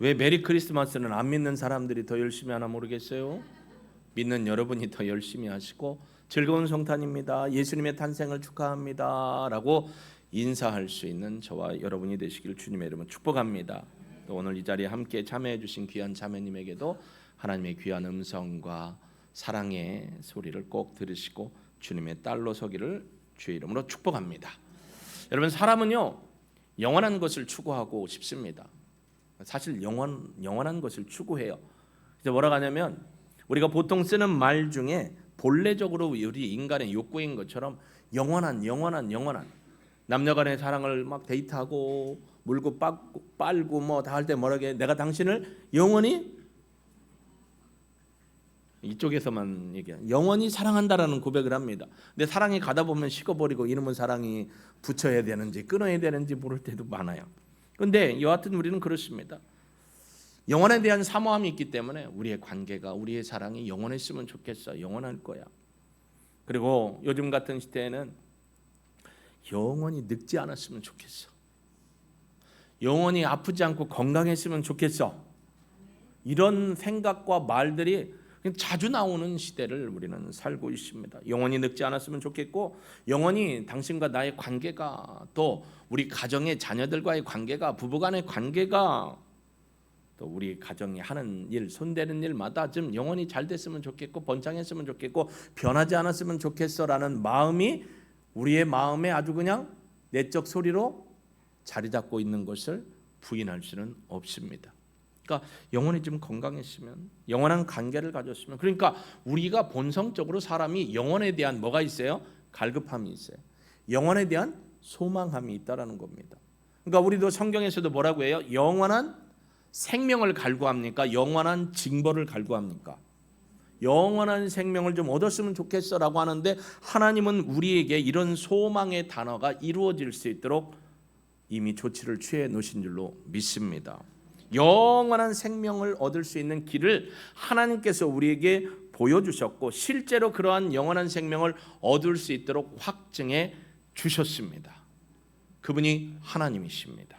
왜 메리 크리스마스는 안 믿는 사람들이 더 열심히 하나 모르겠어요? 믿는 여러분이 더 열심히 하시고 즐거운 성탄입니다, 예수님의 탄생을 축하합니다 라고 인사할 수 있는 저와 여러분이 되시길 주님의 이름으로 축복합니다. 또 오늘 이 자리에 함께 참여해 주신 귀한 자매님에게도 하나님의 귀한 음성과 사랑의 소리를 꼭 들으시고 주님의 딸로 서기를 주의 이름으로 축복합니다. 여러분, 사람은요 영원한 것을 추구하고 싶습니다. 사실 영원한 것을 추구해요. 그래서 뭐라고 하냐면, 우리가 보통 쓰는 말 중에 본래적으로 우리 인간의 욕구인 것처럼 영원한 남녀간의 사랑을 막 데이트하고 물고 빨고 뭐 다 할 때 뭐라게, 내가 당신을 영원히, 이쪽에서만 얘기해, 영원히 사랑한다라는 고백을 합니다. 근데 사랑이 가다 보면 식어버리고 이놈의 사랑이 붙여야 되는지 끊어야 되는지 모를 때도 많아요. 그런데 여하튼 우리는 그렇습니다. 영원에 대한 사모함이 있기 때문에 우리의 관계가, 우리의 사랑이 영원했으면 좋겠어. 영원할 거야. 그리고 요즘 같은 시대에는 영원히 늙지 않았으면 좋겠어. 영원히 아프지 않고 건강했으면 좋겠어. 이런 생각과 말들이 자주 나오는 시대를 우리는 살고 있습니다. 영원히 늙지 않았으면 좋겠고, 영원히 당신과 나의 관계가, 또 우리 가정의 자녀들과의 관계가, 부부간의 관계가, 또 우리 가정이 하는 일, 손대는 일마다 좀 영원히 잘 됐으면 좋겠고, 번창했으면 좋겠고, 변하지 않았으면 좋겠어라는 마음이 우리의 마음에 아주 그냥 내적 소리로 자리 잡고 있는 것을 부인할 수는 없습니다. 그러니까 영원히 좀 건강했으면, 영원한 관계를 가졌으면, 그러니까 우리가 본성적으로 사람이 영원에 대한 뭐가 있어요? 갈급함이 있어요. 영원에 대한 소망함이 있다라는 겁니다. 그러니까 우리도 성경에서도 뭐라고 해요? 영원한 생명을 갈구합니까? 영원한 징벌을 갈구합니까? 영원한 생명을 좀 얻었으면 좋겠어라고 하는데, 하나님은 우리에게 이런 소망의 단어가 이루어질 수 있도록 이미 조치를 취해 놓으신 줄로 믿습니다. 영원한 생명을 얻을 수 있는 길을 하나님께서 우리에게 보여주셨고, 실제로 그러한 영원한 생명을 얻을 수 있도록 확증해 주셨습니다. 그분이 하나님이십니다.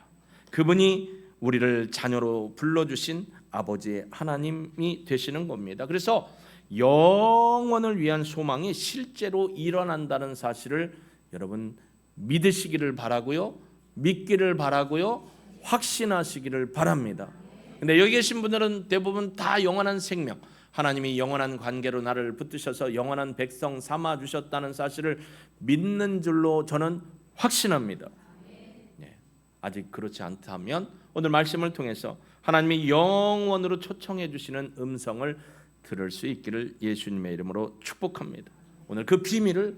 그분이 우리를 자녀로 불러주신 아버지의 하나님이 되시는 겁니다. 그래서 영원을 위한 소망이 실제로 일어난다는 사실을 여러분 믿으시기를 바라고요, 믿기를 바라고요, 확신하시기를 바랍니다. 근데 여기 계신 분들은 대부분 다 영원한 생명, 하나님이 영원한 관계로 나를 붙드셔서 영원한 백성 삼아 주셨다는 사실을 믿는 줄로 저는 확신합니다. 아직 그렇지 않다면 오늘 말씀을 통해서 하나님이 영원으로 초청해 주시는 음성을 들을 수 있기를 예수님의 이름으로 축복합니다. 오늘 그 비밀을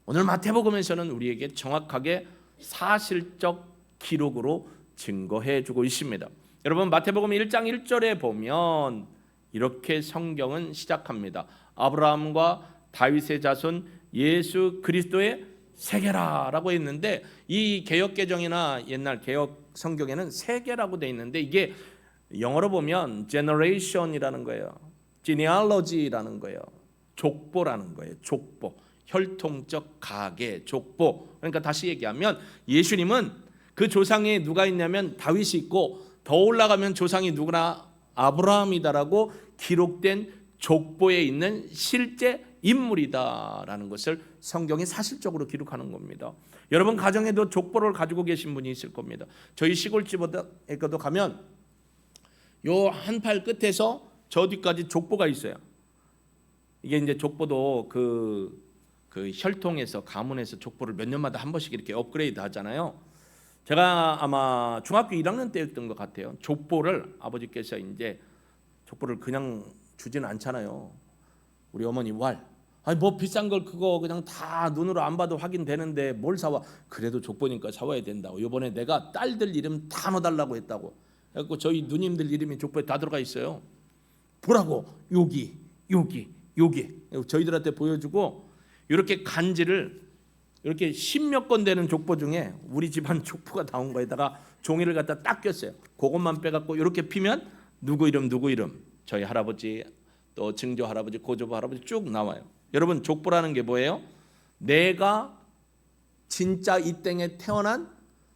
오늘 마태복음에서는 우리에게 정확하게 사실적 기록으로 증거해 주고 있습니다. 여러분, 마태복음 1장 1절에 보면 이렇게 성경은 시작합니다. 아브라함과 다윗의 자손 예수 그리스도의 세계라라고 했는데, 이 개역개정이나 옛날 개역 성경에는 세계라고 돼 있는데, 이게 영어로 보면 generation이라는 거예요, genealogy라는 거예요, 족보라는 거예요. 족보, 혈통적 가계, 족보. 그러니까 다시 얘기하면 예수님은 그 조상에 누가 있냐면 다윗이 있고, 더 올라가면 조상이 누구나 아브라함이다라고 기록된 족보에 있는 실제 인물이다라는 것을 성경이 사실적으로 기록하는 겁니다. 여러분 가정에도 족보를 가지고 계신 분이 있을 겁니다. 저희 시골집에도 가면 요 한팔 끝에서 저 뒤까지 족보가 있어요. 이게 이제 족보도 그 혈통에서, 가문에서 족보를 몇 년마다 한 번씩 이렇게 업그레이드 하잖아요. 제가 아마 중학교 1학년 때였던 것 같아요. 족보를 아버지께서 이제 족보를 그냥 주지는 않잖아요. 우리 어머니 아니 뭐 비싼 걸 그거 그냥 다 눈으로 안 봐도 확인되는데 뭘 사와? 그래도 족보니까 사와야 된다고. 이번에 내가 딸들 이름 다 넣어달라고 했다고. 그래서 저희 누님들 이름이 족보에 다 들어가 있어요. 보라고. 여기 저희들한테 보여주고, 이렇게 간지를 이렇게 10몇 건 되는 족보 중에 우리 집안 족보가 나온 거에다가 종이를 갖다 딱 꼈어요. 그것만 빼갖고 이렇게 피면 누구 이름, 저희 할아버지, 또 증조 할아버지, 고조부 할아버지 쭉 나와요. 여러분, 족보라는 게 뭐예요? 내가 진짜 이 땅에 태어난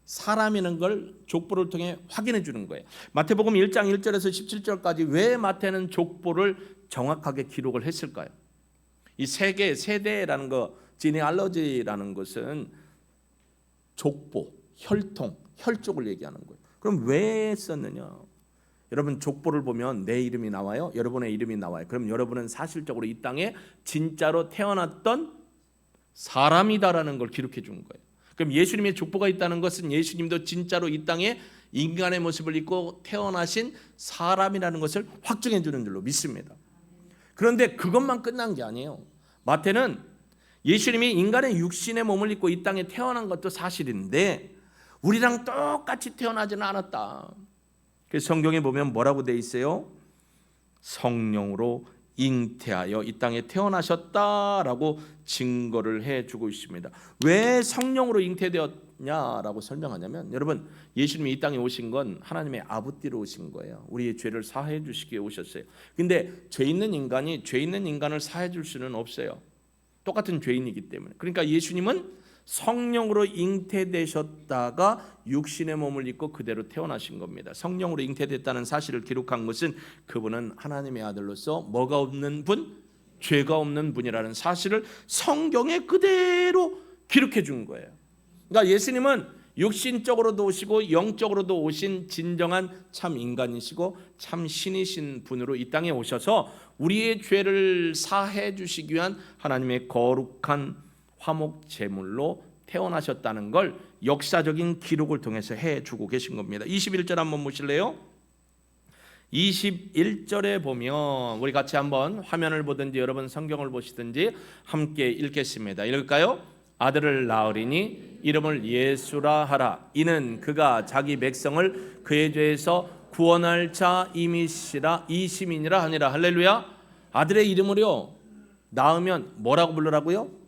사람이라는 걸 족보를 통해 확인해 주는 거예요. 마태복음 1장 1절에서 17절까지 왜 마태는 족보를 정확하게 기록을 했을까요? 이 세대라는 거, 지네알러지라는 것은 족보, 혈통, 혈족을 얘기하는 거예요. 그럼 왜 썼느냐? 여러분 족보를 보면 내 이름이 나와요. 여러분의 이름이 나와요. 그럼 여러분은 사실적으로 이 땅에 진짜로 태어났던 사람이다라는 걸 기록해 준 거예요. 그럼 예수님의 족보가 있다는 것은 예수님도 진짜로 이 땅에 인간의 모습을 입고 태어나신 사람이라는 것을 확증해 주는 줄로 믿습니다. 그런데 그것만 끝난 게 아니에요. 마태는 예수님이 인간의 육신의 몸을 입고 이 땅에 태어난 것도 사실인데 우리랑 똑같이 태어나지는 않았다. 그래서 성경에 보면 뭐라고 돼 있어요? 성령으로 잉태하여 이 땅에 태어나셨다라고 증거를 해주고 있습니다. 왜 성령으로 잉태되었냐라고 설명하냐면, 여러분 예수님이 이 땅에 오신 건 하나님의 아버지로 오신 거예요. 우리의 죄를 사해 주시기에 오셨어요. 근데 죄 있는 인간이 죄 있는 인간을 사해 줄 수는 없어요. 똑같은 죄인이기 때문에. 그러니까 예수님은 성령으로 잉태되셨다가 육신의 몸을 입고 그대로 태어나신 겁니다. 성령으로 잉태됐다는 사실을 기록한 것은 그분은 하나님의 아들로서 뭐가 없는 분? 죄가 없는 분이라는 사실을 성경에 그대로 기록해 준 거예요. 그러니까 예수님은 육신적으로도 오시고 영적으로도 오신 진정한 참 인간이시고 참 신이신 분으로 이 땅에 오셔서 우리의 죄를 사해 주시기 위한 하나님의 거룩한 화목 제물로 태어나셨다는 걸 역사적인 기록을 통해서 해주고 계신 겁니다. 21절 한번 보실래요? 21절에 보면 우리 같이 한번 화면을 보든지 여러분 성경을 보시든지 함께 읽겠습니다. 읽을까요? 아들을 낳으리니 이름을 예수라 하라. 이는 그가 자기 백성을 그의 죄에서 구원할 자 이심이니라 하니라. 할렐루야. 아들의 이름을요 낳으면 뭐라고 부르라고요?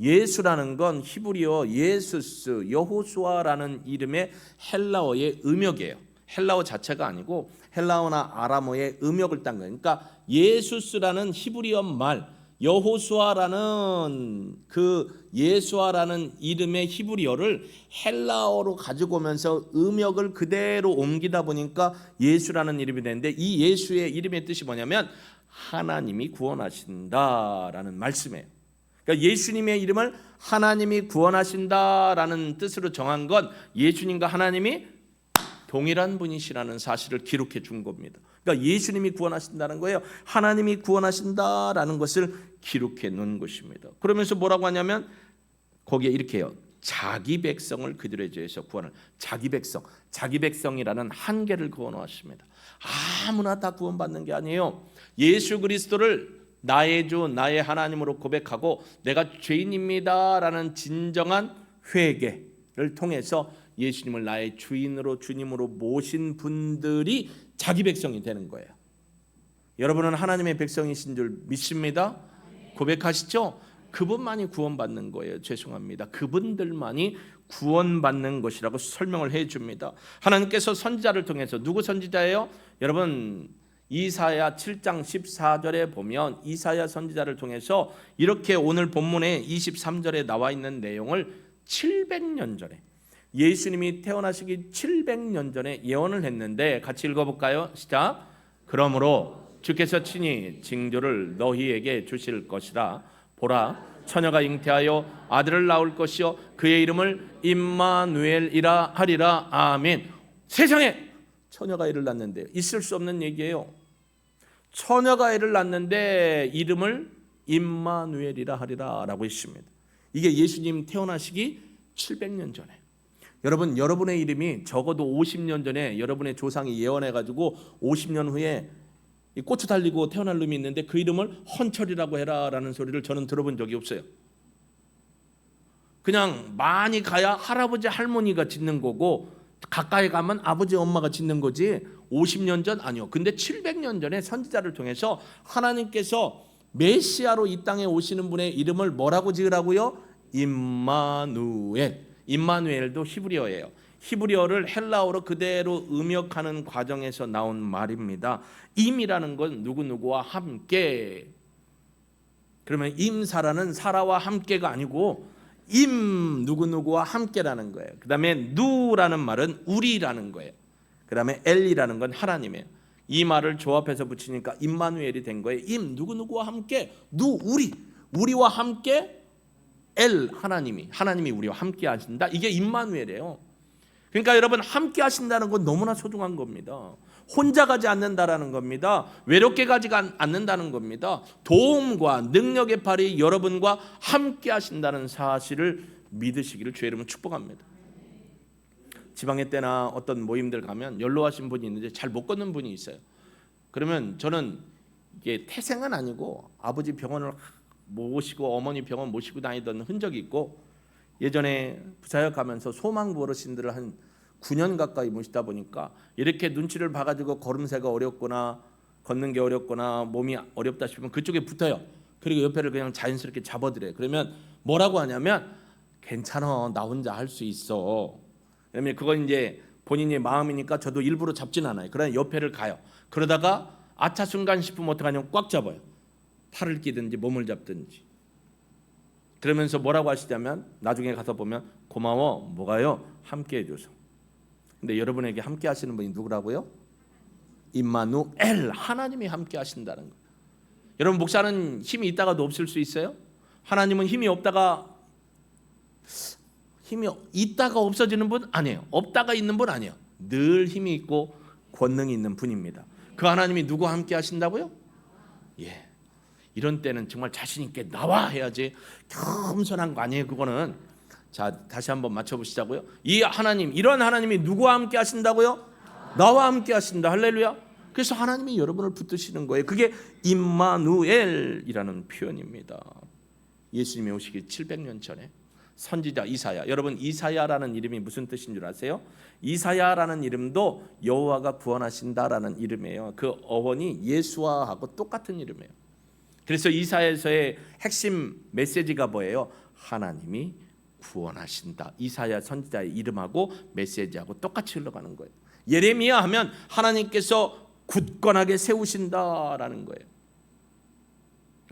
예수라는 건 히브리어 예수스, 여호수아라는 이름의 헬라어의 음역이에요. 헬라어 자체가 아니고 헬라어나 아람어의 음역을 딴 거예요. 그러니까 예수스라는 히브리어 말, 여호수아라는 그 예수아라는 이름의 히브리어를 헬라어로 가지고 오면서 음역을 그대로 옮기다 보니까 예수라는 이름이 되는데, 이 예수의 이름의 뜻이 뭐냐면 하나님이 구원하신다라는 말씀이에요. 그러니까 예수님의 이름을 하나님이 구원하신다라는 뜻으로 정한 건 예수님과 하나님이 동일한 분이시라는 사실을 기록해 준 겁니다. 그러니까 예수님이 구원하신다는 거예요. 하나님이 구원하신다라는 것을 기록해 놓은 것입니다. 그러면서 뭐라고 하냐면 거기에 이렇게 해요. 자기 백성을 그들의 죄에서 구원을. 자기 백성이라는 한계를 구원하십니다. 아무나 다 구원받는 게 아니에요. 예수 그리스도를 나의 주 나의 하나님으로 고백하고 내가 죄인입니다라는 진정한 회개를 통해서 예수님을 나의 주인으로 주님으로 모신 분들이 자기 백성이 되는 거예요. 여러분은 하나님의 백성이신 줄 믿습니다. 고백하시죠? 그분만이 구원받는 거예요. 죄송합니다. 그분들만이 구원받는 것이라고 설명을 해줍니다. 하나님께서 선지자를 통해서, 누구 선지자예요? 여러분 이사야 7장 14절에 보면 이사야 선지자를 통해서 이렇게 오늘 본문에 23절에 나와 있는 내용을 700년 전에, 예수님이 태어나시기 700년 전에 예언을 했는데 같이 읽어볼까요? 시작. 그러므로 주께서 친히 징조를 너희에게 주실 것이라. 보라, 처녀가 잉태하여 아들을 낳을 것이요 그의 이름을 임마누엘이라 하리라. 아멘. 세상에 처녀가 애를 낳는데, 있을 수 없는 얘기예요. 처녀가 애를 낳는데 이름을 임마누엘이라 하리라 라고 했습니다. 이게 예수님 태어나시기 700년 전에. 여러분, 여러분의 이름이 적어도 50년 전에 여러분의 조상이 예언해가지고 50년 후에 고추 달리고 태어날 놈이 있는데 그 이름을 헌철이라고 해라 라는 소리를 저는 들어본 적이 없어요. 그냥 많이 가야 할아버지 할머니가 짓는 거고 가까이 가면 아버지 엄마가 짓는 거지 50년 전 아니요. 근데 700년 전에 선지자를 통해서 하나님께서 메시아로 이 땅에 오시는 분의 이름을 뭐라고 지으라고요? 임마누엘. 임마누엘도 히브리어예요. 히브리어를 헬라어로 그대로 음역하는 과정에서 나온 말입니다. 임이라는 건 누구누구와 함께. 그러면 임사라는 사라와 함께가 아니고 임 누구누구와 함께라는 거예요. 그 다음에 누라는 말은 우리라는 거예요. 그 다음에 엘이라는 건 하나님이에요. 이 말을 조합해서 붙이니까 임마누엘이 된 거예요. 임 누구누구와 함께, 누 우리와 함께, 엘 하나님이 우리와 함께 하신다. 이게 임마누엘이에요. 그러니까 여러분, 함께 하신다는 건 너무나 소중한 겁니다. 혼자 가지 않는다라는 겁니다. 외롭게 가지 않는다는 겁니다. 도움과 능력의 팔이 여러분과 함께 하신다는 사실을 믿으시기를 주의 이름으로 축복합니다. 지방에 때나 어떤 모임들 가면 연로하신 분이 있는데 잘 못 걷는 분이 있어요. 그러면 저는 이게 태생은 아니고 아버지 병원을 모시고 어머니 병원 모시고 다니던 흔적이 있고, 예전에 부사역 가면서 소망부 어르신들을 한 9년 가까이 모시다 보니까 이렇게 눈치를 봐가지고 걸음새가 어렵거나 걷는 게 어렵거나 몸이 어렵다 싶으면 그쪽에 붙어요. 그리고 옆에를 그냥 자연스럽게 잡아드려요. 그러면 뭐라고 하냐면, 괜찮아, 나 혼자 할 수 있어. 그러면 그건 이제 본인의 마음이니까 저도 일부러 잡진 않아요. 그러나 옆에를 가요. 그러다가 아차 순간 싶으면 어떡하냐면 꽉 잡아요. 팔을 끼든지 몸을 잡든지. 그러면서 뭐라고 하시냐면, 나중에 가서 보면 고마워, 뭐가요? 함께 해줘서. 근데 여러분에게 함께 하시는 분이 누구라고요? 임마누엘, 하나님이 함께 하신다는 거예요. 여러분, 목사는 힘이 있다가도 없을 수 있어요? 하나님은 힘이 없다가 없어지는 분 아니에요. 없다가 있는 분 아니에요. 늘 힘이 있고 권능이 있는 분입니다. 그 하나님이 누구와 함께 하신다고요? 예. 이런 때는 정말 자신 있게 나와 해야지 겸손한 거 아니에요. 그거는. 자, 다시 한번 맞춰보시자고요. 이 하나님, 이런 하나님이 누구와 함께 하신다고요? 나와 함께 하신다. 할렐루야. 그래서 하나님이 여러분을 붙드시는 거예요. 그게 임마누엘이라는 표현입니다. 예수님이 오시기 700년 전에 선지자 이사야. 여러분, 이사야라는 이름이 무슨 뜻인 줄 아세요? 이사야라는 이름도 여호와가 구원하신다라는 이름이에요. 그 어원이 예수와하고 똑같은 이름이에요. 그래서 이사야서의 핵심 메시지가 뭐예요? 하나님이 구원하신다. 이사야 선지자의 이름하고 메시지하고 똑같이 흘러가는 거예요. 예레미야 하면 하나님께서 굳건하게 세우신다라는 거예요.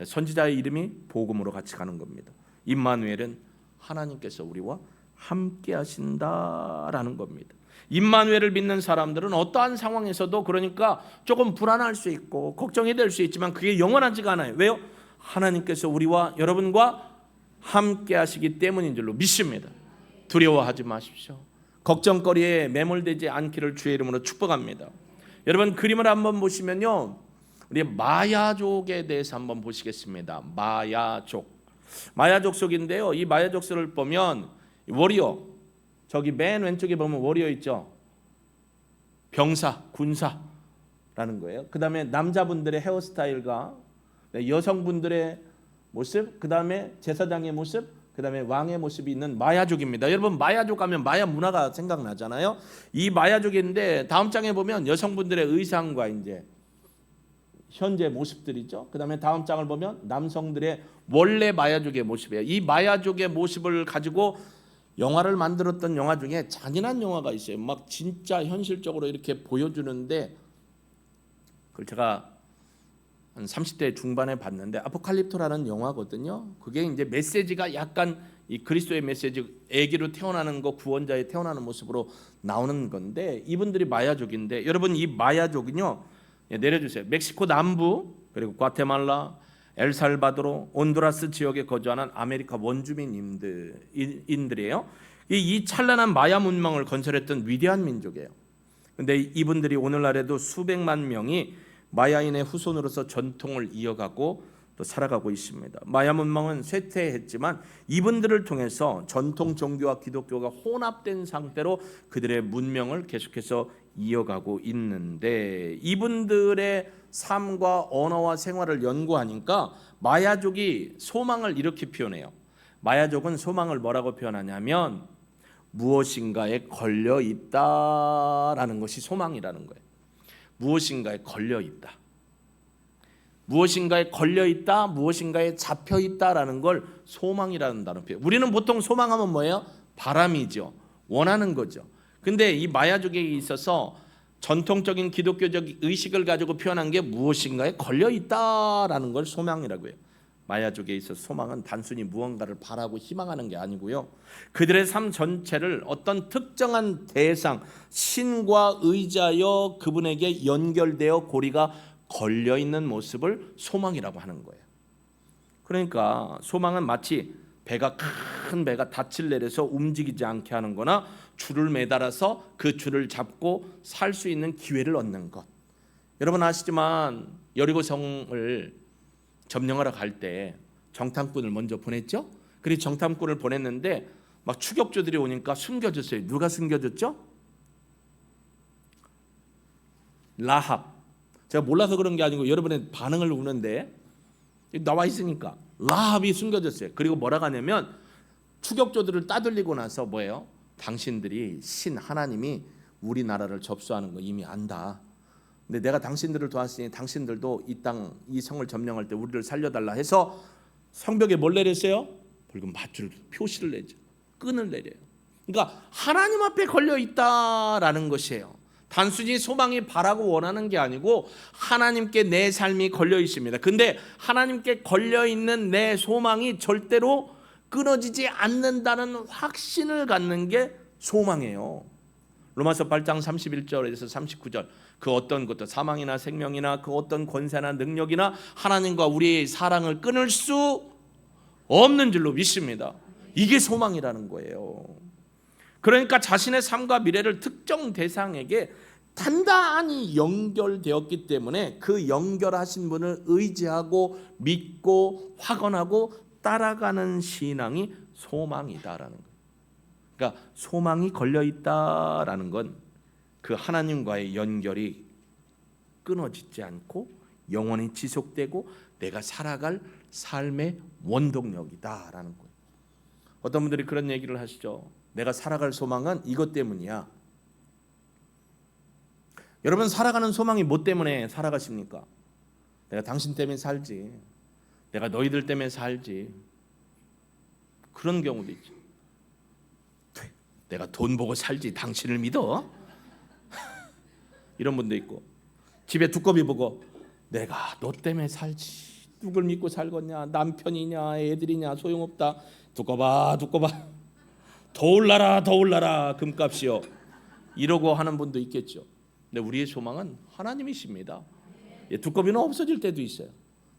선지자의 이름이 복음으로 같이 가는 겁니다. 임마누엘은 하나님께서 우리와 함께 하신다라는 겁니다. 임마누엘을 믿는 사람들은 어떠한 상황에서도, 그러니까 조금 불안할 수 있고 걱정이 될 수 있지만 그게 영원하지가 않아요. 왜요? 하나님께서 우리와 여러분과 함께 하시기 때문인 줄로 믿습니다. 두려워하지 마십시오. 걱정거리에 매몰되지 않기를 주의 이름으로 축복합니다. 여러분, 그림을 한번 보시면요, 우리 마야족에 대해서 한번 보시겠습니다. 마야족 속인데요, 이 마야족설을 보면 워리어, 저기 맨 왼쪽에 보면 워리어 있죠. 병사, 군사라는 거예요. 그 다음에 남자분들의 헤어스타일과 여성분들의 모습, 그 다음에 제사장의 모습, 그 다음에 왕의 모습이 있는 마야족입니다. 여러분, 마야족 하면 마야 문화가 생각나잖아요. 이 마야족인데 다음 장에 보면 여성분들의 의상과 이제 현재 모습들이죠. 그 다음에 다음 장을 보면 남성들의 원래 마야족의 모습이에요. 이 마야족의 모습을 가지고 영화를 만들었던 영화 중에 잔인한 영화가 있어요. 막 진짜 현실적으로 이렇게 보여주는데, 그걸 제가 한 30대 중반에 봤는데, 아포칼립토라는 영화거든요. 그게 이제 메시지가 약간 이 그리스도의 메시지, 아기로 태어나는 거, 구원자의 태어나는 모습으로 나오는 건데, 이분들이 마야족인데, 여러분, 이 마야족은요, 내려주세요. 멕시코 남부, 그리고 과테말라, 엘살바도르, 온두라스 지역에 거주하는 아메리카 원주민인들이에요. 이 찬란한 마야 문명을 건설했던 위대한 민족이에요. 근데 이분들이 오늘날에도 수백만 명이 마야인의 후손으로서 전통을 이어가고 또 살아가고 있습니다. 마야 문명은 쇠퇴했지만 이분들을 통해서 전통 종교와 기독교가 혼합된 상태로 그들의 문명을 계속해서 이어가고 있는데, 이분들의 삶과 언어와 생활을 연구하니까 마야족이 소망을 이렇게 표현해요. 마야족은 소망을 뭐라고 표현하냐면 무엇인가에 걸려 있다라는 것이 소망이라는 거예요. 무엇인가에 걸려 있다. 무엇인가에 걸려 있다, 무엇인가에 잡혀 있다라는 걸 소망이라는 단어 표현. 우리는 보통 소망하면 뭐예요? 바람이죠. 원하는 거죠. 근데 이 마야족에 있어서 전통적인 기독교적 의식을 가지고 표현한 게 무엇인가에 걸려 있다라는 걸 소망이라고 해요. 마야족에 있어 소망은 단순히 무언가를 바라고 희망하는 게 아니고요, 그들의 삶 전체를 어떤 특정한 대상, 신과 의지하여 그분에게 연결되어 고리가 걸려 있는 모습을 소망이라고 하는 거예요. 그러니까 소망은 마치 큰 배가 닻을 내려서 움직이지 않게 하는 거나 줄을 매달아서 그 줄을 잡고 살 수 있는 기회를 얻는 것. 여러분 아시지만 여리고성을 점령하러 갈 때 정탐꾼을 먼저 보냈죠. 그리고 정탐꾼을 보냈는데 막 추격조들이 오니까 숨겨졌어요. 누가 숨겨졌죠? 라합. 제가 몰라서 그런 게 아니고 여러분의 반응을 우는데 나와 있으니까 라합이 숨겨졌어요. 그리고 뭐라고 하냐면 추격조들을 따돌리고 나서 뭐예요? 당신들이 신 하나님이 우리나라를 접수하는 거 이미 안다. 근데 내가 당신들을 도왔으니 당신들도 이 땅, 이 성을 점령할 때 우리를 살려달라 해서 성벽에 뭘 내렸어요? 붉은 밧줄 표시를 내죠. 끈을 내려요. 그러니까 하나님 앞에 걸려 있다라는 것이에요. 단순히 소망이 바라고 원하는 게 아니고 하나님께 내 삶이 걸려 있습니다. 근데 하나님께 걸려 있는 내 소망이 절대로 끊어지지 않는다는 확신을 갖는 게 소망이에요. 로마서 8장 31절에서 39절, 그 어떤 것도 사망이나 생명이나 그 어떤 권세나 능력이나 하나님과 우리의 사랑을 끊을 수 없는 줄로 믿습니다. 이게 소망이라는 거예요. 그러니까 자신의 삶과 미래를 특정 대상에게 단단히 연결되었기 때문에 그 연결하신 분을 의지하고 믿고 확언하고 따라가는 신앙이 소망이다라는 거예요. 그러니까 소망이 걸려 있다라는 건 그 하나님과의 연결이 끊어지지 않고 영원히 지속되고 내가 살아갈 삶의 원동력이다라는 거예요. 어떤 분들이 그런 얘기를 하시죠. 내가 살아갈 소망은 이것 때문이야. 여러분 살아가는 소망이 뭐 때문에 살아가십니까? 내가 당신 때문에 살지. 내가 너희들 때문에 살지. 그런 경우도 있죠. 내가 돈 보고 살지 당신을 믿어? 이런 분도 있고, 집에 두꺼비 보고 내가 너 때문에 살지. 누굴 믿고 살겠냐? 남편이냐 애들이냐 소용없다. 두꺼봐 더 올라라 금값이요. 이러고 하는 분도 있겠죠. 근데 우리의 소망은 하나님이십니다. 두꺼비는 없어질 때도 있어요.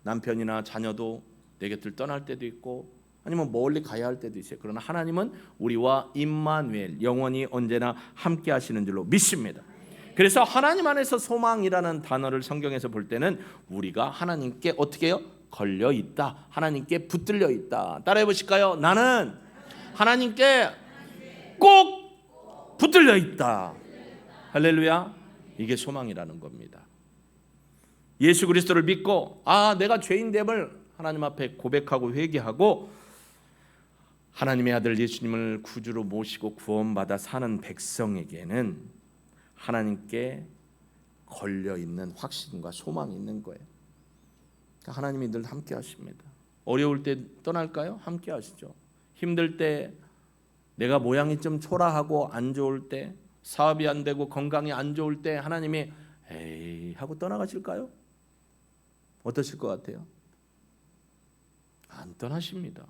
남편이나 자녀도 내 곁을 떠날 때도 있고 아니면 멀리 가야 할 때도 있어요. 그러나 하나님은 우리와 임마누엘, 영원히 언제나 함께 하시는 줄로 믿습니다. 그래서 하나님 안에서 소망이라는 단어를 성경에서 볼 때는 우리가 하나님께 어떻게 해요? 걸려 있다. 하나님께 붙들려 있다. 따라해 보실까요? 나는 하나님께 꼭 붙들려 있다. 할렐루야. 이게 소망이라는 겁니다. 예수 그리스도를 믿고 내가 죄인됨을 하나님 앞에 고백하고 회개하고 하나님의 아들 예수님을 구주로 모시고 구원받아 사는 백성에게는 하나님께 걸려있는 확신과 소망이 있는 거예요. 그러니까 하나님이 늘 함께 하십니다. 어려울 때 떠날까요? 함께 하시죠. 힘들 때, 내가 모양이 좀 초라하고 안 좋을 때, 사업이 안 되고 건강이 안 좋을 때 하나님이 에이 하고 떠나가실까요? 어떠실 것 같아요? 안 떠나십니다.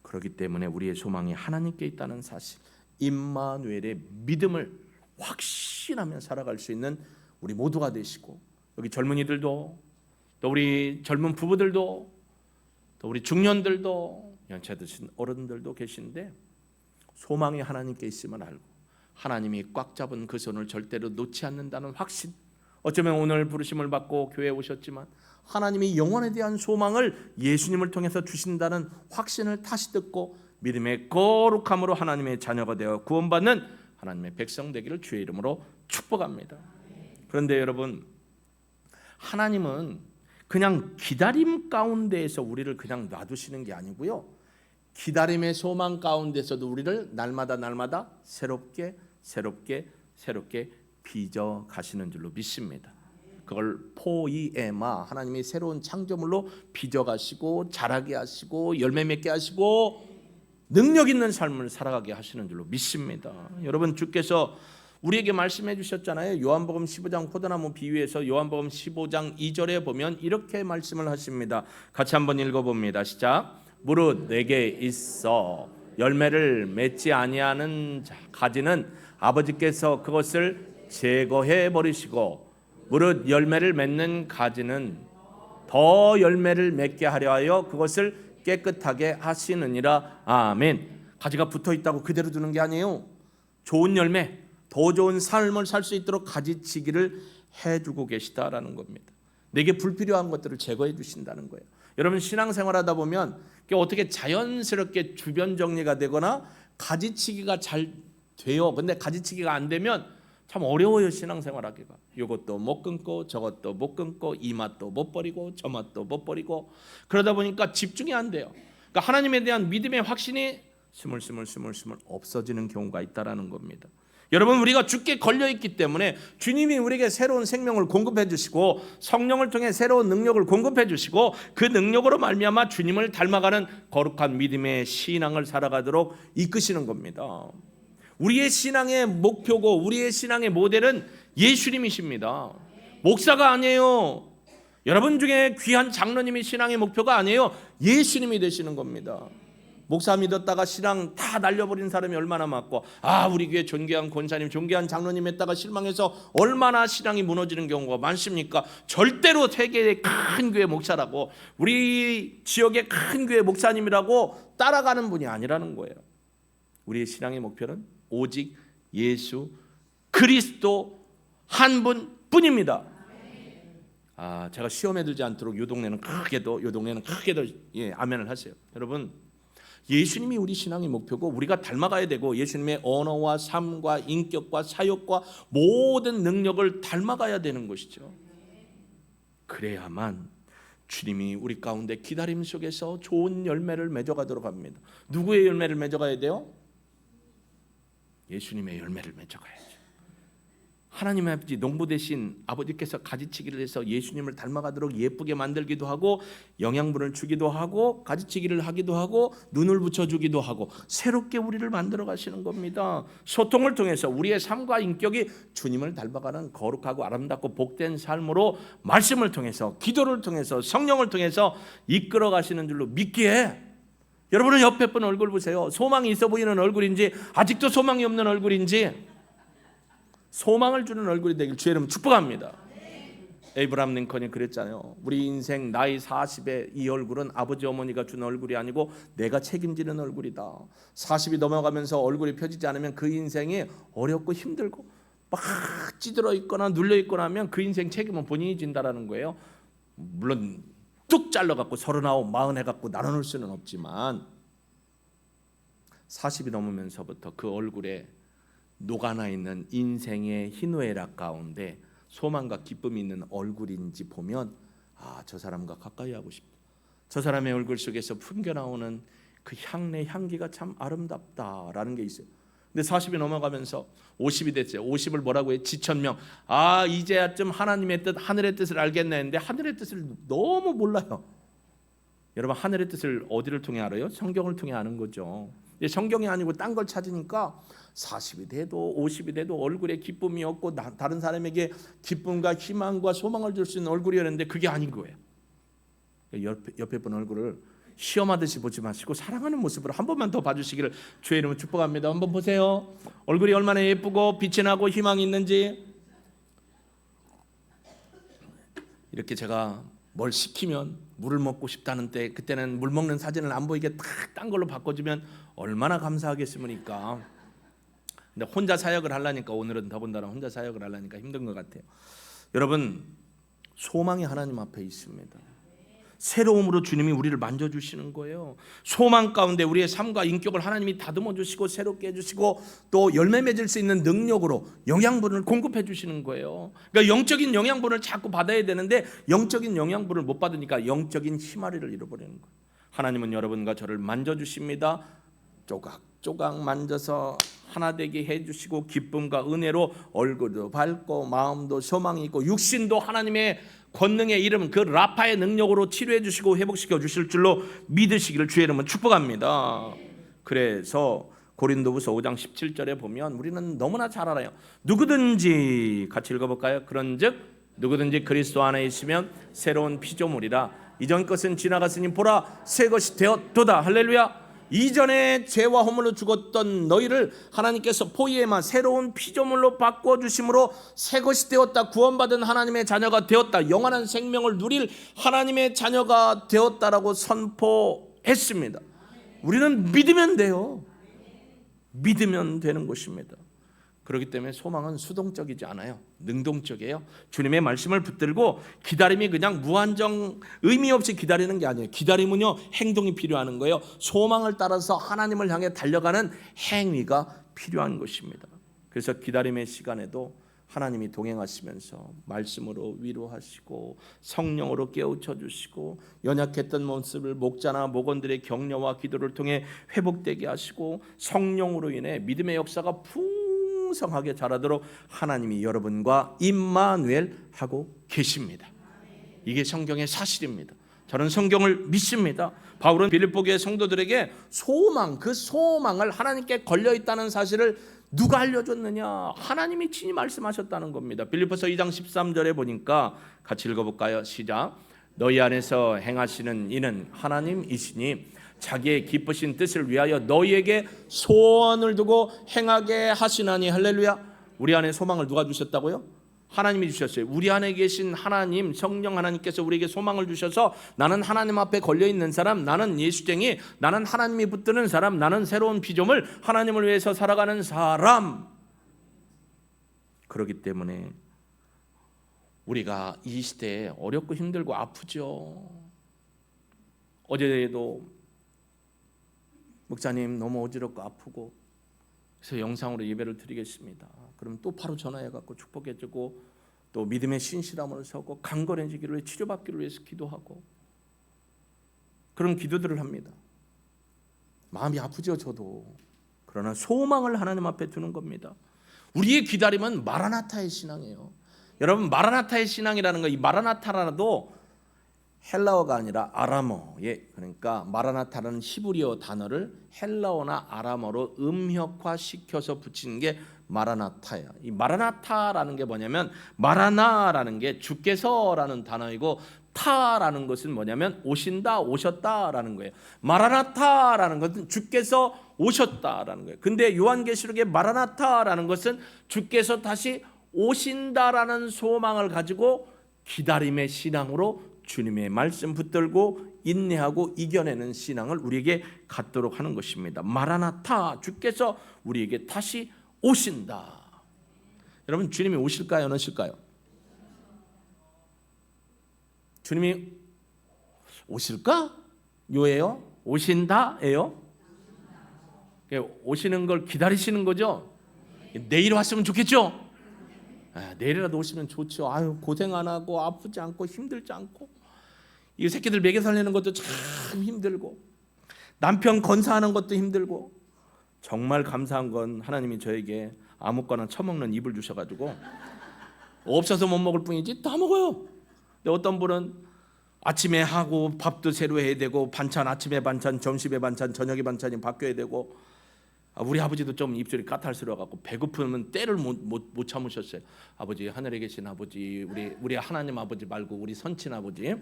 그렇기 때문에 우리의 소망이 하나님께 있다는 사실, 임마누엘의 믿음을 확신하며 살아갈 수 있는 우리 모두가 되시고, 여기 젊은이들도, 또 우리 젊은 부부들도, 또 우리 중년들도, 연차 드신 어른들도 계신데 소망이 하나님께 있음을 알고 하나님이 꽉 잡은 그 손을 절대로 놓지 않는다는 확신. 어쩌면 오늘 부르심을 받고 교회에 오셨지만 하나님이 영원에 대한 소망을 예수님을 통해서 주신다는 확신을 다시 듣고 믿음의 거룩함으로 하나님의 자녀가 되어 구원받는 하나님의 백성 되기를 주의 이름으로 축복합니다. 그런데 여러분, 하나님은 그냥 기다림 가운데에서 우리를 그냥 놔두시는 게 아니고요, 기다림의 소망 가운데서도 우리를 날마다 새롭게 빚어 가시는 줄로 믿습니다. 그걸 포이에마, 하나님이 새로운 창조물로 빚어 가시고 자라게 하시고 열매 맺게 하시고 능력 있는 삶을 살아가게 하시는 줄로 믿습니다. 여러분, 주께서 우리에게 말씀해 주셨잖아요. 요한복음 15장 포도나무 비유에서 요한복음 15장 2절에 보면 이렇게 말씀을 하십니다. 같이 한번 읽어봅니다. 시작. 무릇 내게 있어 열매를 맺지 아니하는 가지는 아버지께서 그것을 제거해 버리시고 무릇 열매를 맺는 가지는 더 열매를 맺게 하려 하여 그것을 깨끗하게 하시느니라. 아멘. 가지가 붙어 있다고 그대로 두는 게 아니에요. 좋은 열매, 더 좋은 삶을 살 수 있도록 가지치기를 해주고 계시다라는 겁니다. 내게 불필요한 것들을 제거해 주신다는 거예요. 여러분 신앙생활하다 보면 어떻게 자연스럽게 주변 정리가 되거나 가지치기가 잘 돼요. 근데 가지치기가 안 되면 참 어려워요. 신앙생활하기가. 이것도 못 끊고 저것도 못 끊고 이 맛도 못 버리고 저 맛도 못 버리고 그러다 보니까 집중이 안 돼요. 그러니까 하나님에 대한 믿음의 확신이 스물스물 없어지는 경우가 있다라는 겁니다. 여러분 우리가 주께 걸려있기 때문에 주님이 우리에게 새로운 생명을 공급해 주시고 성령을 통해 새로운 능력을 공급해 주시고 그 능력으로 말미암아 주님을 닮아가는 거룩한 믿음의 신앙을 살아가도록 이끄시는 겁니다. 우리의 신앙의 목표고 우리의 신앙의 모델은 예수님이십니다. 목사가 아니에요. 여러분 중에 귀한 장로님이 신앙의 목표가 아니에요. 예수님이 되시는 겁니다. 목사 믿었다가 신앙 다 날려버린 사람이 얼마나 많고 우리 교회 존귀한 권사님 존귀한 장로님 했다가 실망해서 얼마나 신앙이 무너지는 경우가 많습니까? 절대로 세계의 큰 교회 목사라고 우리 지역의 큰 교회 목사님이라고 따라가는 분이 아니라는 거예요. 우리의 신앙의 목표는 오직 예수 그리스도 한 분뿐입니다. 제가 시험에 들지 않도록 요 동네는 크게도 아멘을 하세요. 여러분 예수님이 우리 신앙의 목표고 우리가 닮아가야 되고 예수님의 언어와 삶과 인격과 사역과 모든 능력을 닮아가야 되는 것이죠. 그래야만 주님이 우리 가운데 기다림 속에서 좋은 열매를 맺어가도록 합니다. 누구의 열매를 맺어가야 돼요? 예수님의 열매를 맺어가야죠. 하나님의 아버지 농부 대신 아버지께서 가지치기를 해서 예수님을 닮아가도록 예쁘게 만들기도 하고 영양분을 주기도 하고 가지치기를 하기도 하고 눈을 붙여주기도 하고 새롭게 우리를 만들어 가시는 겁니다. 소통을 통해서 우리의 삶과 인격이 주님을 닮아가는 거룩하고 아름답고 복된 삶으로 말씀을 통해서 기도를 통해서 성령을 통해서 이끌어 가시는 줄로 믿기에 여러분은 옆에 분 얼굴 보세요. 소망이 있어 보이는 얼굴인지 아직도 소망이 없는 얼굴인지 소망을 주는 얼굴이 되길 주의 이름으로 축복합니다. 에이브라함 링컨이 그랬잖아요. 우리 인생 나이 40에 이 얼굴은 아버지 어머니가 준 얼굴이 아니고 내가 책임지는 얼굴이다. 40이 넘어가면서 얼굴이 펴지지 않으면 그 인생이 어렵고 힘들고 막 찌들어 있거나 눌려 있거나 하면 그 인생 책임은 본인이 진다라는 거예요. 물론 뚝 잘라갖고 39, 40 해갖고 나눠놓을 수는 없지만 40이 넘으면서부터 그 얼굴에 녹아나 있는 인생의 희노애락 가운데 소망과 기쁨이 있는 얼굴인지 보면 저 사람과 가까이 하고 싶다. 저 사람의 얼굴 속에서 풍겨나오는 그 향내 향기가 참 아름답다라는 게 있어요. 근데 40이 넘어가면서 50이 됐어요. 50을 뭐라고 해? 지천명. 이제야쯤 하나님의 뜻, 하늘의 뜻을 알겠네 했는데 하늘의 뜻을 너무 몰라요. 여러분 하늘의 뜻을 어디를 통해 알아요? 성경을 통해 아는 거죠. 성경이 아니고 딴 걸 찾으니까 40이 돼도 50이 돼도 얼굴에 기쁨이 없고 다른 사람에게 기쁨과 희망과 소망을 줄 수 있는 얼굴이었는데 그게 아닌 거예요. 옆에 분 얼굴을 시험하듯이 보지 마시고 사랑하는 모습으로 한 번만 더 봐주시기를 주의 이름으로 축복합니다. 한번 보세요. 얼굴이 얼마나 예쁘고 빛이 나고 희망이 있는지. 이렇게 제가 뭘 시키면 물을 먹고 싶다는 때 그때는 물 먹는 사진을 안 보이게 딱 딴 걸로 바꿔주면 얼마나 감사하겠습니까? 근데 혼자 사역을 하려니까 오늘은 더군다나 혼자 사역을 하려니까 힘든 것 같아요. 여러분 소망이 하나님 앞에 있습니다. 새로움으로 주님이 우리를 만져주시는 거예요. 소망 가운데 우리의 삶과 인격을 하나님이 다듬어 주시고 새롭게 해주시고 또 열매 맺을 수 있는 능력으로 영양분을 공급해 주시는 거예요. 그러니까 영적인 영양분을 자꾸 받아야 되는데 영적인 영양분을 못 받으니까 영적인 희마리를 잃어버리는 거예요. 하나님은 여러분과 저를 만져주십니다. 조각조각 만져서 하나 되게 해주시고 기쁨과 은혜로 얼굴도 밝고 마음도 소망이 있고 육신도 하나님의 권능의 이름 그 라파의 능력으로 치료해 주시고 회복시켜 주실 줄로 믿으시기를 주의 이름으로 축복합니다. 그래서 고린도후서 5장 17절에 보면 우리는 너무나 잘 알아요. 누구든지 같이 읽어볼까요? 그런즉 누구든지 그리스도 안에 있으면 새로운 피조물이라 이전 것은 지나갔으니 보라 새 것이 되었도다. 할렐루야. 이전에 죄와 허물로 죽었던 너희를 하나님께서 포이에마 새로운 피조물로 바꿔주심으로 새 것이 되었다. 구원받은 하나님의 자녀가 되었다. 영원한 생명을 누릴 하나님의 자녀가 되었다라고 선포했습니다. 우리는 믿으면 돼요. 믿으면 되는 것입니다. 그렇기 때문에 소망은 수동적이지 않아요. 능동적이에요. 주님의 말씀을 붙들고 기다림이 그냥 무한정 의미 없이 기다리는 게 아니에요. 기다림은요, 행동이 필요한 거예요. 소망을 따라서 하나님을 향해 달려가는 행위가 필요한 것입니다. 그래서 기다림의 시간에도 하나님이 동행하시면서 말씀으로 위로하시고 성령으로 깨우쳐 주시고 연약했던 모습을 목자나 목원들의 격려와 기도를 통해 회복되게 하시고 성령으로 인해 믿음의 역사가 풍성하게 자라도록 하나님이 여러분과 임마누엘 하고 계십니다. 이게 성경의 사실입니다. 저는 성경을 믿습니다. 바울은 빌립보 교회 성도들에게 소망, 그 소망을 하나님께 걸려있다는 사실을 누가 알려줬느냐? 하나님이 친히 말씀하셨다는 겁니다. 빌립보서 2장 13절에 보니까 같이 읽어볼까요? 시작. 너희 안에서 행하시는 이는 하나님이시니 자기의 기쁘신 뜻을 위하여 너희에게 소원을 두고 행하게 하시나니. 할렐루야. 우리 안에 소망을 누가 주셨다고요? 하나님이 주셨어요. 우리 안에 계신 하나님, 성령 하나님께서 우리에게 소망을 주셔서 나는 하나님 앞에 걸려있는 사람, 나는 예수쟁이, 나는 하나님이 붙드는 사람, 나는 새로운 피조물, 하나님을 위해서 살아가는 사람. 그렇기 때문에 우리가 이 시대에 어렵고 힘들고 아프죠. 어제도 목사님 너무 어지럽고 아프고 그래서 영상으로 예배를 드리겠습니다. 그럼 또 바로 전화해갖고 축복해주고 또 믿음의 신실함을 서고 강건해지기를 위해 치료받기를 위해서 기도하고 그런 기도들을 합니다. 마음이 아프죠 저도. 그러나 소망을 하나님 앞에 두는 겁니다. 우리의 기다림은 마라나타의 신앙이에요. 여러분 마라나타의 신앙이라는 거, 이 마라나타라도 헬라어가 아니라 아람어, 그러니까 마라나타라는 히브리어 단어를 헬라어나 아람어로 음역화시켜서 붙이는 게 마라나타예요. 이 마라나타라는 게 뭐냐면 마라나라는 게 주께서라는 단어이고 타라는 것은 뭐냐면 오신다, 오셨다라는 거예요. 마라나타라는 것은 주께서 오셨다라는 거예요. 근데 요한계시록의 마라나타라는 것은 주께서 다시 오신다라는 소망을 가지고 기다림의 신앙으로 주님의 말씀 붙들고 인내하고 이겨내는 신앙을 우리에게 갖도록 하는 것입니다. 마라나타, 주께서 우리에게 다시 오신다. 여러분 주님이 오실까요? 안 오실까요? 주님이 오실까? 요예요? 오신다예요? 오시는 걸 기다리시는 거죠? 내일 왔으면 좋겠죠? 내일이라도 오시면 좋죠. 아유 고생 안 하고 아프지 않고 힘들지 않고 이 새끼들 먹여 살리는 것도 참 힘들고 남편 건사하는 것도 힘들고 정말 감사한 건 하나님이 저에게 아무거나 처먹는 입을 주셔가지고 없어서 못 먹을 뿐이지 다 먹어요. 근데 어떤 분은 아침에 하고 밥도 새로 해야 되고 반찬 아침에 반찬 점심에 반찬 저녁에 반찬이 바뀌어야 되고 우리 아버지도 좀 입술이 까탈스러워갖고 배고프면 때를 못 참으셨어요. 아버지 하늘에 계신 아버지 우리 하나님 아버지 말고 우리 선친 아버지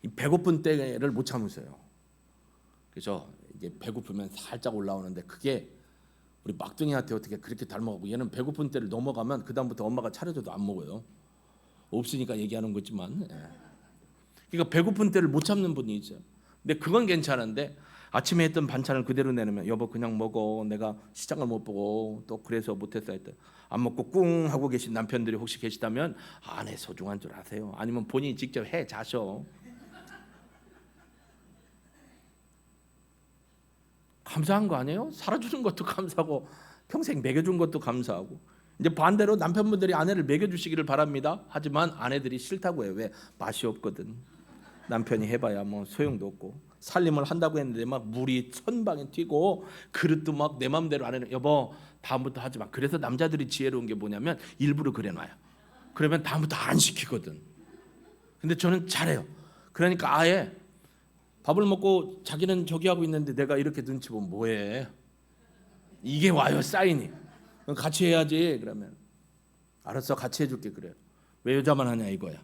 이 배고픈 때를 못 참으세요. 그래서 이게 배고프면 살짝 올라오는데 그게 우리 막둥이한테 어떻게 그렇게 닮아가고 얘는 배고픈 때를 넘어가면 그 다음부터 엄마가 차려줘도 안 먹어요. 없으니까 얘기하는 거지만 그러니까 배고픈 때를 못 참는 분이 있어요. 근데 그건 괜찮은데 아침에 했던 반찬을 그대로 내놓으면 여보 그냥 먹어 내가 시장을 못 보고 또 그래서 못했어 했다. 안 먹고 꿍 하고 계신 남편들이 혹시 계시다면 아내 소중한 줄 아세요? 아니면 본인이 직접 해 자셔. 감사한 거 아니에요? 살아주는 것도 감사하고 평생 먹여준 것도 감사하고 이제 반대로 남편분들이 아내를 먹여주시기를 바랍니다. 하지만 아내들이 싫다고 해요. 왜? 맛이 없거든. 남편이 해봐야 뭐 소용도 없고 살림을 한다고 했는데 막 물이 천방에 튀고 그릇도 막 내 맘대로 안 해요. 여보 다음부터 하지 마. 그래서 남자들이 지혜로운 게 뭐냐면 일부러 그래놔요. 그러면 다음부터 안 시키거든. 근데 저는 잘해요. 그러니까 아예 밥을 먹고 자기는 저기 하고 있는데 내가 이렇게 눈치 보면 뭐해? 이게 와요, 사인이. 같이 해야지. 그러면 알았어, 같이 해줄게. 그래요. 왜 여자만 하냐 이거야.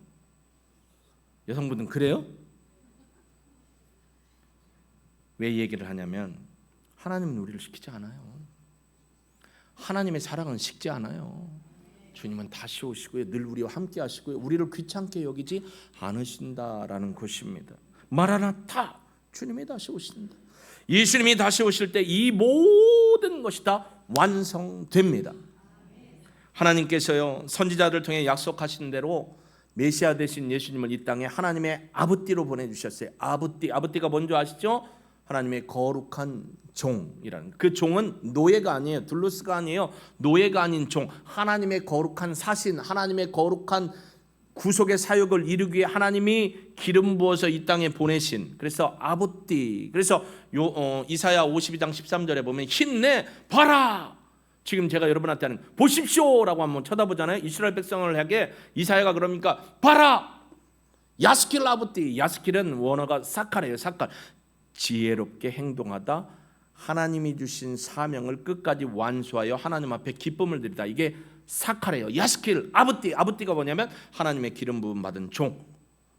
여성분들은 그래요? 왜 이 얘기를 하냐면 하나님은 우리를 시키지 않아요. 하나님의 사랑은 식지 않아요. 주님은 다시 오시고요, 늘 우리와 함께 하시고요, 우리를 귀찮게 여기지 않으신다라는 것입니다. 마라나타, 주님이 다시 오신다. 예수님이 다시 오실 때 이 모든 것이 다 완성됩니다. 하나님께서요, 선지자들을 통해 약속하신 대로 메시아 되신 예수님을 이 땅에 하나님의 아버띠로 보내주셨어요. 아버띠가 뭔지 아시죠? 하나님의 거룩한 종이라는, 그 종은 노예가 아니에요. 둘루스가 아니에요. 노예가 아닌 종, 하나님의 거룩한 사신, 하나님의 거룩한 구속의 사역을 이루기 위해 하나님이 기름 부어서 이 땅에 보내신, 그래서 아버띠. 그래서 이사야 52장 13절에 보면 힘내 봐라, 지금 제가 여러분한테 하는 보십시오라고 한번 쳐다보잖아요. 이스라엘 백성을 향해 이사야가 그러니까 봐라, 야스킬 아버띠. 야스킬은 원어가 사칼이에요. 사칼, 지혜롭게 행동하다, 하나님이 주신 사명을 끝까지 완수하여 하나님 앞에 기쁨을 드리다. 이게 사칼이에요. 야스킬 아버띠. 아버띠가 뭐냐면 하나님의 기름 부음 받은 종.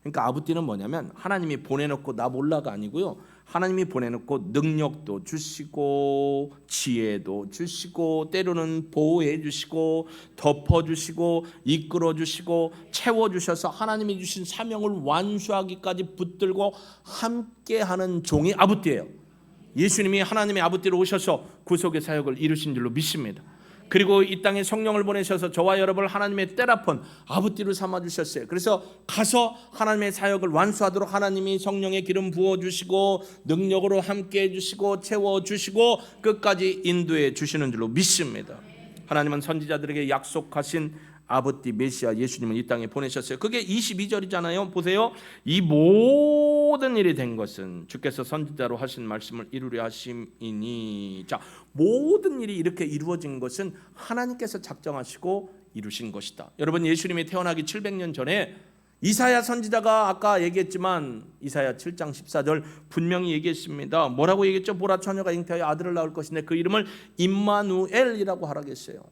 그러니까 아버띠는 뭐냐면 하나님이 보내놓고 나 몰라가 아니고요, 하나님이 보내놓고 능력도 주시고 지혜도 주시고 때로는 보호해 주시고 덮어 주시고 이끌어 주시고 채워 주셔서 하나님이 주신 사명을 완수하기까지 붙들고 함께하는 종이 아버띠예요. 예수님이 하나님의 아버띠로 오셔서 구속의 사역을 이루신 줄로 믿습니다. 그리고 이 땅에 성령을 보내셔서 저와 여러분을 하나님의 때라폰 아버띠로 삼아주셨어요. 그래서 가서 하나님의 사역을 완수하도록 하나님이 성령의 기름 부어주시고 능력으로 함께해 주시고 채워주시고 끝까지 인도해 주시는 줄로 믿습니다. 하나님은 선지자들에게 약속하신 아버띠 메시아 예수님을 이 땅에 보내셨어요. 그게 22절이잖아요. 보세요. 이 모든 일이 된 것은 주께서 선지자로 하신 말씀을 이루려 하심이니. 자, 모든 일이 이렇게 이루어진 것은 하나님께서 작정하시고 이루신 것이다. 여러분, 예수님이 태어나기 700년 전에 이사야 선지자가 아까 얘기했지만 이사야 7장 14절 분명히 얘기했습니다. 뭐라고 얘기했죠? 보라, 처녀가 잉태하여 아들을 낳을 것인데 그 이름을 임마누엘이라고 하라고 했어요.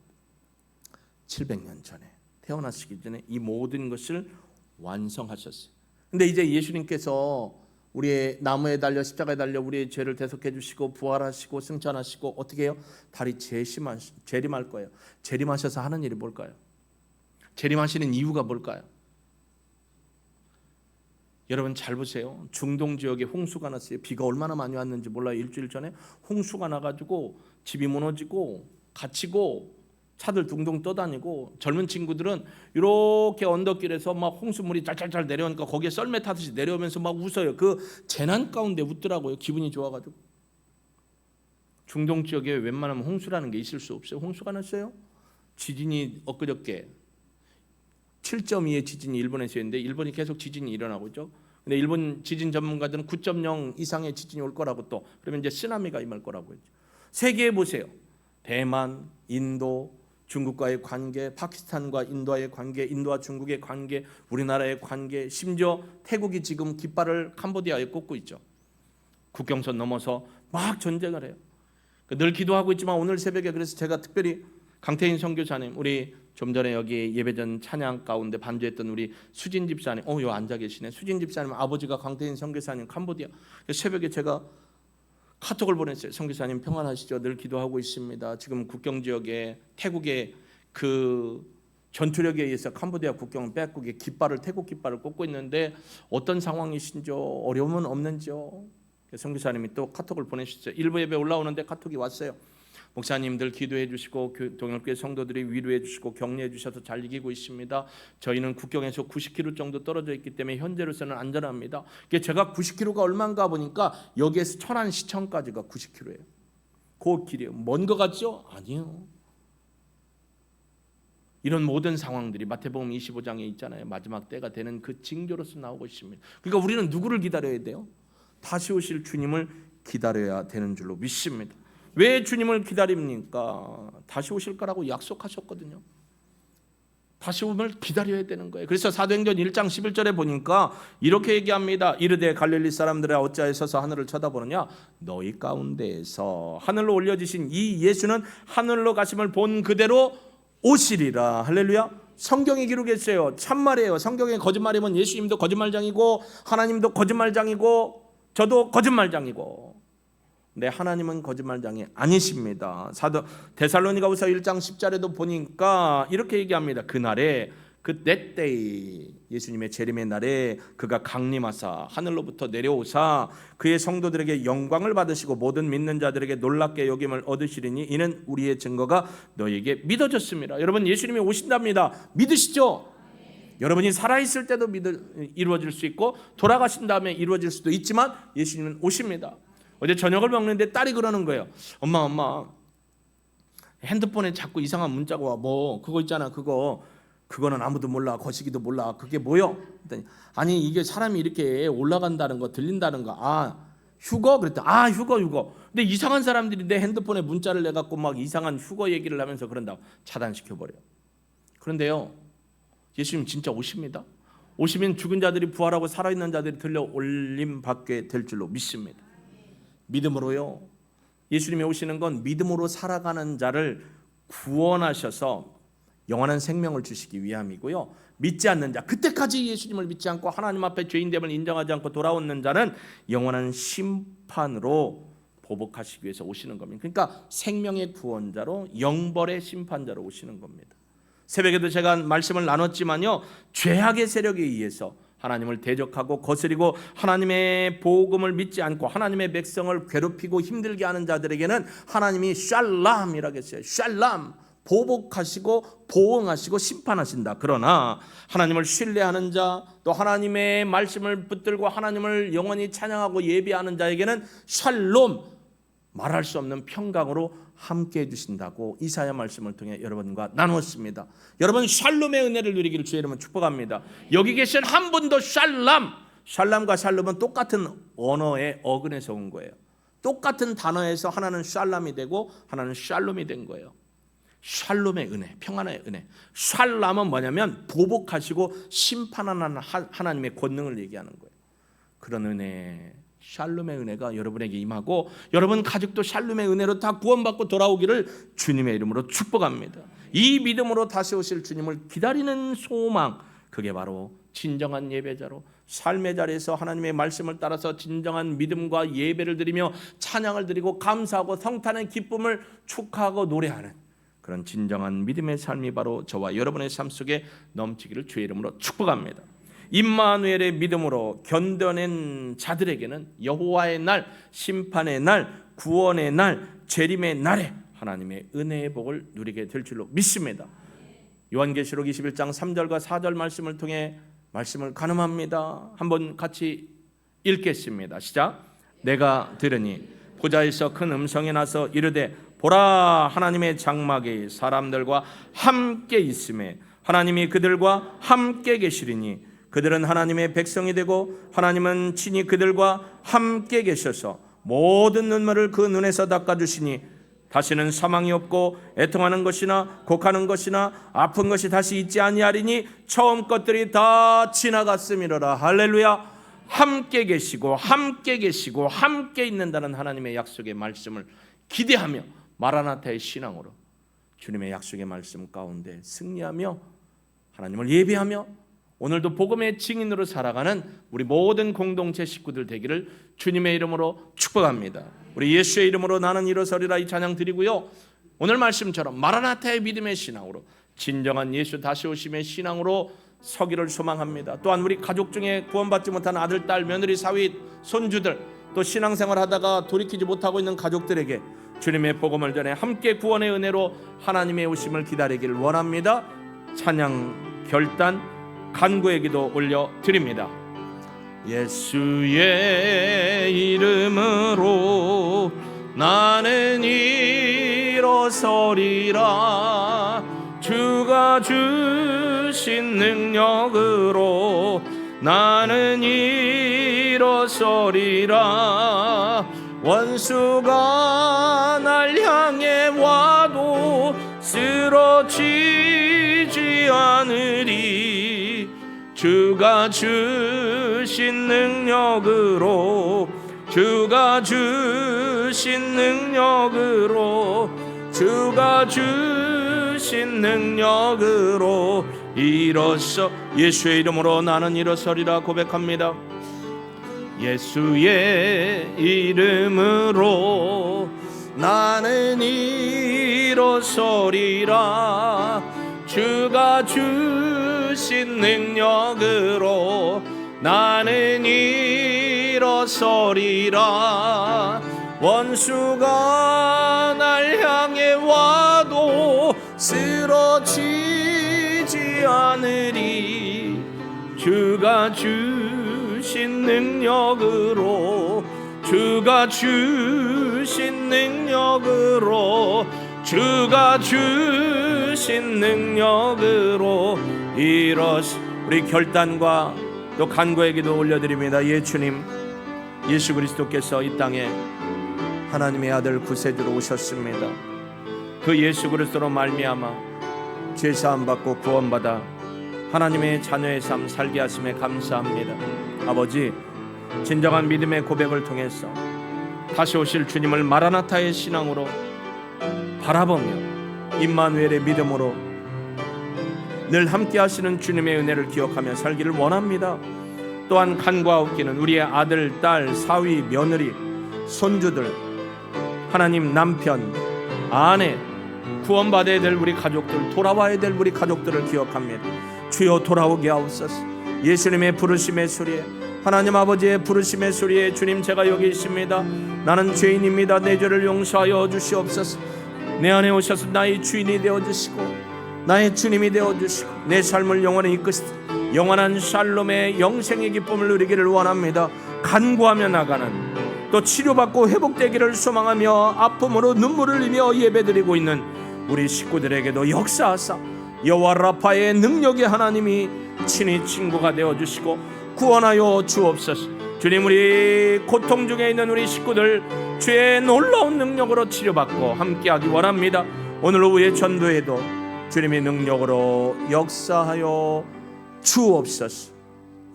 700년 전에 태어나시기 전에 이 모든 것을 완성하셨어요. 근데 이제 예수님께서 우리의 나무에 달려 십자가에 달려 우리의 죄를 대속해 주시고 부활하시고 승천하시고 어떻게 해요? 다리 재림할 거예요. 재림하셔서 하는 일이 뭘까요? 재림하시는 이유가 뭘까요? 여러분 잘 보세요. 중동 지역에 홍수가 났어요. 비가 얼마나 많이 왔는지 몰라요. 일주일 전에 홍수가 나가지고 집이 무너지고 갇히고 차들 둥둥 떠다니고 젊은 친구들은 이렇게 언덕길에서 막 홍수물이 짤짤짤 내려오니까 거기에 썰매 타듯이 내려오면서 막 웃어요. 그 재난 가운데 웃더라고요. 기분이 좋아가지고. 중동 지역에 웬만하면 홍수라는 게 있을 수 없어요. 홍수가 났어요. 지진이 엊그저께 7.2의 지진이 일본에서 있는데 일본이 계속 지진이 일어나고 있죠. 근데 일본 지진 전문가들은 9.0 이상의 지진이 올 거라고, 또 그러면 이제 쓰나미가 임할 거라고 했죠. 세계에 보세요. 대만, 인도, 중국과의 관계, 파키스탄과 인도와의 관계, 인도와 중국의 관계, 우리나라의 관계, 심지어 태국이 지금 깃발을 캄보디아에 꽂고 있죠. 국경선 넘어서 막 전쟁을 해요. 늘 기도하고 있지만 오늘 새벽에 그래서 제가 특별히 강태인 선교사님, 우리 좀 전에 여기 예배전 찬양 가운데 반주했던 우리 수진 집사님, 요 앉아 계시네. 수진 집사님 아버지가 강태인 선교사님 캄보디아. 새벽에 제가 카톡을 보냈어요. 선교사님 평안하시죠? 늘 기도하고 있습니다. 지금 국경 지역에 태국의 그 전투력에 의해서 캄보디아 국경을 뺏고 깃발을, 태국 깃발을 꽂고 있는데 어떤 상황이신지요? 어려움은 없는지요? 선교사님이 또 카톡을 보내셨어요. 일부 예배 올라오는데 카톡이 왔어요. 목사님들 기도해 주시고 동일교회 성도들이 위로해 주시고 격려해 주셔서 잘 이기고 있습니다. 저희는 국경에서 90km 정도 떨어져 있기 때문에 현재로서는 안전합니다. 제가 90km가 얼마인가 보니까 여기에서 천안시청까지가 90km예요. 그 길이에요. 먼 거 같죠? 아니요. 이런 모든 상황들이 마태복음 25장에 있잖아요. 마지막 때가 되는 그 징조로서 나오고 있습니다. 그러니까 우리는 누구를 기다려야 돼요? 다시 오실 주님을 기다려야 되는 줄로 믿습니다. 왜 주님을 기다립니까? 다시 오실 거라고 약속하셨거든요. 다시 오면 기다려야 되는 거예요. 그래서 사도행전 1장 11절에 보니까 이렇게 얘기합니다. 이르되 갈릴리 사람들아 어찌하여 서서 하늘을 쳐다보느냐. 너희 가운데에서 하늘로 올려지신 이 예수는 하늘로 가심을 본 그대로 오시리라. 할렐루야. 성경에 기록했어요. 참말이에요. 성경에 거짓말이면 예수님도 거짓말장이고 하나님도 거짓말장이고 저도 거짓말장이고, 네, 하나님은 거짓말장이 아니십니다. 사도 데살로니가후서 1장 10절에도 보니까 이렇게 얘기합니다. 그날에 그 that day, 예수님의 재림의 날에 그가 강림하사 하늘로부터 내려오사 그의 성도들에게 영광을 받으시고 모든 믿는 자들에게 놀랍게 여김을 얻으시리니 이는 우리의 증거가 너희에게 믿어졌습니다. 여러분, 예수님이 오신답니다. 믿으시죠? 여러분이 살아있을 때도 이루어질 수 있고 돌아가신 다음에 이루어질 수도 있지만 예수님은 오십니다. 어제 저녁을 먹는데 딸이 그러는 거예요. 엄마 핸드폰에 자꾸 이상한 문자가 와. 뭐 그거 있잖아. 그거는 아무도 몰라. 거시기도 몰라. 그게 뭐요? 그랬더니 아니 이게 사람이 이렇게 올라간다는 거 들린다는 거. 아 휴거? 그랬더니 아 휴거. 근데 이상한 사람들이 내 핸드폰에 문자를 내갖고 막 이상한 휴거 얘기를 하면서 그런다고 차단시켜버려요. 그런데요, 예수님 진짜 오십니다. 오시면 죽은 자들이 부활하고 살아있는 자들이 들려 올림 받게 될 줄로 믿습니다. 믿음으로요. 예수님이 오시는 건 믿음으로 살아가는 자를 구원하셔서 영원한 생명을 주시기 위함이고요. 믿지 않는 자, 그때까지 예수님을 믿지 않고 하나님 앞에 죄인됨을 인정하지 않고 돌아오는 자는 영원한 심판으로 보복하시기 위해서 오시는 겁니다. 그러니까 생명의 구원자로, 영벌의 심판자로 오시는 겁니다. 새벽에도 제가 말씀을 나눴지만요, 죄악의 세력에 의해서 하나님을 대적하고 거스리고 하나님의 복음을 믿지 않고 하나님의 백성을 괴롭히고 힘들게 하는 자들에게는 하나님이 샬람이라고 했어요. 샬람, 보복하시고 보응하시고 심판하신다. 그러나 하나님을 신뢰하는 자, 또 하나님의 말씀을 붙들고 하나님을 영원히 찬양하고 예배하는 자에게는 샬롬, 말할 수 없는 평강으로 함께 해주신다고 이사야 말씀을 통해 여러분과 나누었습니다. 여러분, 샬롬의 은혜를 누리기를 주의 이름으로 축복합니다. 여기 계신 한 분도 샬람과 샬롬은 똑같은 언어의 어근에서 온 거예요. 똑같은 단어에서 하나는 샬람이 되고 하나는 샬롬이 된 거예요. 샬롬의 은혜, 평안의 은혜. 샬람은 뭐냐면 보복하시고 심판하는 하나님의 권능을 얘기하는 거예요. 그런 은혜, 샬롬의 은혜가 여러분에게 임하고 여러분 가족도 샬롬의 은혜로 다 구원받고 돌아오기를 주님의 이름으로 축복합니다. 이 믿음으로 다시 오실 주님을 기다리는 소망, 그게 바로 진정한 예배자로 삶의 자리에서 하나님의 말씀을 따라서 진정한 믿음과 예배를 드리며 찬양을 드리고 감사하고 성탄의 기쁨을 축하하고 노래하는 그런 진정한 믿음의 삶이 바로 저와 여러분의 삶 속에 넘치기를 주의 이름으로 축복합니다. 임마누엘의 믿음으로 견뎌낸 자들에게는 여호와의 날, 심판의 날, 구원의 날, 재림의 날에 하나님의 은혜의 복을 누리게 될 줄로 믿습니다. 요한계시록 21장 3절과 4절 말씀을 통해 말씀을 가늠합니다. 한번 같이 읽겠습니다. 시작. 내가 들으니 보좌에서 큰 음성이 나서 이르되 보라, 하나님의 장막이 사람들과 함께 있음에 하나님이 그들과 함께 계시리니 그들은 하나님의 백성이 되고 하나님은 친히 그들과 함께 계셔서 모든 눈물을 그 눈에서 닦아주시니 다시는 사망이 없고 애통하는 것이나 곡하는 것이나 아픈 것이 다시 있지 아니하리니 처음 것들이 다 지나갔음이로라. 할렐루야. 함께 계시고 함께 계시고 함께 있는다는 하나님의 약속의 말씀을 기대하며 마라나타의 신앙으로 주님의 약속의 말씀 가운데 승리하며 하나님을 예배하며 오늘도 복음의 증인으로 살아가는 우리 모든 공동체 식구들 되기를 주님의 이름으로 축복합니다. 우리 예수의 이름으로 나는 일어서리라 이 찬양 드리고요. 오늘 말씀처럼 마라나타의 믿음의 신앙으로 진정한 예수 다시 오심의 신앙으로 서기를 소망합니다. 또한 우리 가족 중에 구원받지 못한 아들, 딸, 며느리, 사위, 손주들, 또 신앙생활 하다가 돌이키지 못하고 있는 가족들에게 주님의 복음을 전해 함께 구원의 은혜로 하나님의 오심을 기다리기를 원합니다. 찬양 결단 간구의 기도 올려드립니다. 예수의 이름으로 나는 일어서리라. 주가 주신 능력으로 나는 일어서리라. 원수가 날 향해 와도 쓰러지지 않으리. 주가 주신 능력으로, 주가 주신 능력으로, 주가 주신 능력으로 일어서, 예수의 이름으로 나는 일어서리라 고백합니다. 예수의 이름으로 나는 일어서리라. 주가 주신 능력으로 나는 일어서리라. 원수가 날 향해 와도 쓰러지지 않으리. 주가 주신 능력으로, 주가 주신 능력으로, 주가 주신 능력으로 일어서. 우리 결단과 또 간구의 기도 올려드립니다. 예 주님, 예수 그리스도께서 이 땅에 하나님의 아들 구세주로 오셨습니다. 그 예수 그리스도로 말미암아 죄사함 받고 구원받아 하나님의 자녀의 삶 살게 하심에 감사합니다. 아버지, 진정한 믿음의 고백을 통해서 다시 오실 주님을 마라나타의 신앙으로 바라보며 임마누엘의 믿음으로 늘 함께 하시는 주님의 은혜를 기억하며 살기를 원합니다. 또한 간과하옵기는 우리의 아들, 딸, 사위, 며느리, 손주들, 하나님 남편, 아내, 구원받아야 될 우리 가족들, 돌아와야 될 우리 가족들을 기억합니다. 주여 돌아오게 하옵소서. 예수님의 부르심의 소리에, 하나님 아버지의 부르심의 소리에, 주님 제가 여기 있습니다. 나는 죄인입니다. 내 죄를 용서하여 주시옵소서. 내 안에 오셔서 나의 주인이 되어주시고 나의 주님이 되어주시고 내 삶을 영원히 이끄시고 영원한 샬롬의 영생의 기쁨을 누리기를 원합니다. 간구하며 나가는, 또 치료받고 회복되기를 소망하며 아픔으로 눈물을 흘리며 예배드리고 있는 우리 식구들에게도 역사하사 여호와 라파의 능력의 하나님이 친히 친구가 되어주시고 구원하여 주옵소서. 주님, 우리 고통 중에 있는 우리 식구들 주의 놀라운 능력으로 치료받고 함께하기 원합니다. 오늘 오후의 전도에도 주님의 능력으로 역사하여 주옵소서.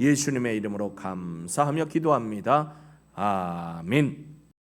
예수님의 이름으로 감사하며 기도합니다. 아멘.